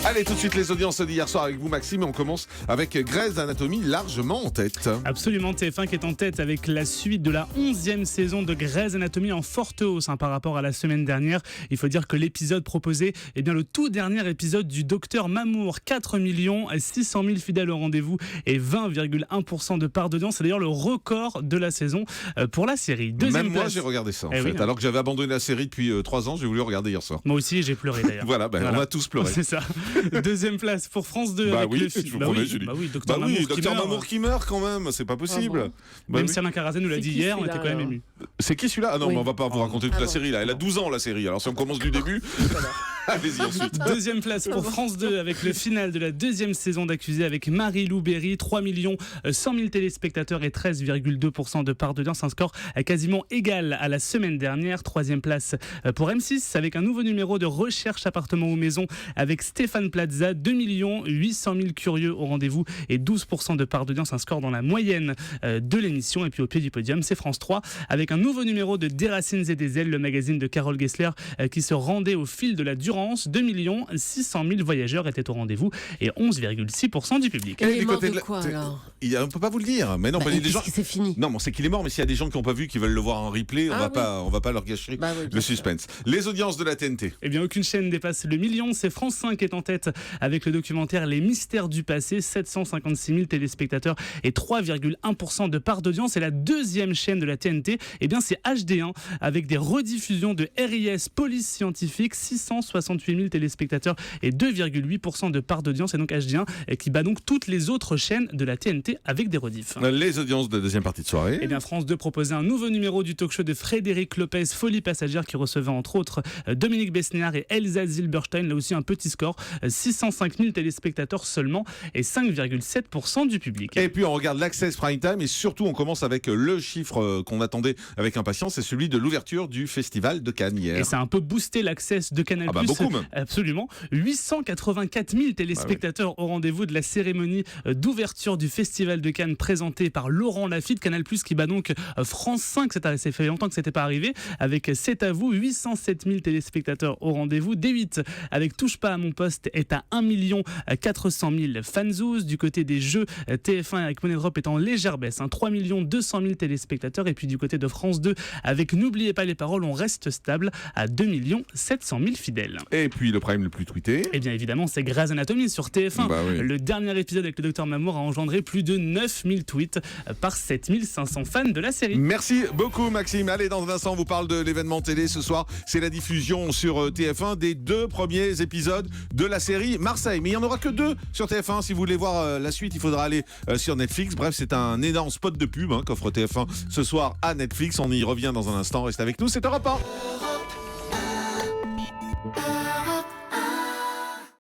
Allez, tout de suite les audiences d'hier soir avec vous Maxime et on commence avec Grey's Anatomy largement en tête. Absolument, TF1 qui est en tête avec la suite de la 11e saison de Grey's Anatomy en forte hausse par rapport à la semaine dernière. Il faut dire que l'épisode proposé est bien le tout dernier épisode du Docteur Mamour. 4 600 000 fidèles au rendez-vous et 20,1% de part d'audience. C'est d'ailleurs le record de la saison pour la série. Même moi j'ai regardé ça en fait. Oui, alors que j'avais abandonné la série depuis 3 ans, j'ai voulu regarder hier soir. Moi aussi j'ai pleuré d'ailleurs. Voilà. On a tous pleuré. C'est ça. Deuxième place pour France 2 avec le film. Docteur Mamour qui meurt quand même, c'est pas possible. Même si Alain Carazé nous l'a dit hier, on était quand même émus. C'est qui celui-là ? Ah non, mais on va pas vous raconter toute la série là. Elle a 12 ans la série. Alors si on commence du début. Allez-y ensuite. Deuxième place pour France 2 avec le final de la deuxième saison d'Accusé avec Marie-Lou Berry, 3 100 000 téléspectateurs et 13,2% de part d'audience, un score quasiment égal à la semaine dernière. Troisième place pour M6 avec un nouveau numéro de Recherche appartement ou maison avec Stéphane Plaza, 2 800 000 curieux au rendez-vous et 12% de part d'audience, un score dans la moyenne de l'émission. Et puis au pied du podium, c'est France 3 avec un nouveau numéro de Des Racines et des Ailes, le magazine de Carole Gessler qui se rendait au fil de la Durance. 2 600 000 voyageurs étaient au rendez-vous et 11,6% du public. Il est mort de quoi alors ? On peut pas vous le dire, mais non, les gens. C'est fini. Non, c'est qu'il est mort, mais s'il y a des gens qui n'ont pas vu, qui veulent le voir en replay, on va pas leur gâcher le suspense. Les audiences de la TNT. Eh bien, aucune chaîne dépasse le million. C'est France 5 qui est en tête avec le documentaire Les Mystères du passé, 756 000 téléspectateurs et 3,1% de part d'audience. Et la deuxième chaîne de la TNT, eh bien, c'est HD1 avec des rediffusions de RIS Police Scientifique, 668 000 téléspectateurs et 2,8% de part d'audience. Et donc HD1 qui bat donc toutes les autres chaînes de la TNT avec des rediffs. Les audiences de deuxième partie de soirée. Eh bien, France 2 proposait un nouveau numéro du talk show de Frédéric Lopez, Folie passagère, qui recevait entre autres Dominique Besnéard et Elsa Zilberstein. Là aussi un petit score, 605 000 téléspectateurs seulement et 5,7% du public. Et puis on regarde l'Access Prime Time et surtout on commence avec le chiffre qu'on attendait avec impatience, c'est celui de l'ouverture du Festival de Cannes hier. Et ça a un peu boosté l'Access de Canal+. Beaucoup même. Absolument. 884 000 téléspectateurs au rendez-vous de la cérémonie d'ouverture du Festival de Cannes présentée par Laurent Lafitte. Canal+, qui bat donc France 5, ça fait longtemps que c'était pas arrivé, avec C'est à vous, 807 000 téléspectateurs au rendez-vous. D8 avec Touche pas à mon poste est à 1 400 000 fanzous. Du côté des jeux, TF1 avec Money Drop est en légère baisse, 3 200 000 téléspectateurs. Et puis du côté de France 2 avec N'oubliez pas les paroles, on reste stable à 2 700 000 fidèles. Et puis le prime le plus tweeté, eh bien évidemment c'est Grey's Anatomy sur TF1. Le dernier épisode avec le Docteur Mamour a engendré plus de 9000 tweets par 7500 fans de la série. Merci beaucoup Maxime. Allez, dans un instant on vous parle de l'événement télé ce soir. C'est la diffusion sur TF1 des 2 premiers épisodes de la série Marseille. Mais il n'y en aura que 2 sur TF1. Si vous voulez voir la suite, il faudra aller sur Netflix. Bref, c'est un énorme spot de pub qu'offre TF1 ce soir à Netflix. On y revient dans un instant. Restez avec nous, c'est Europe 1.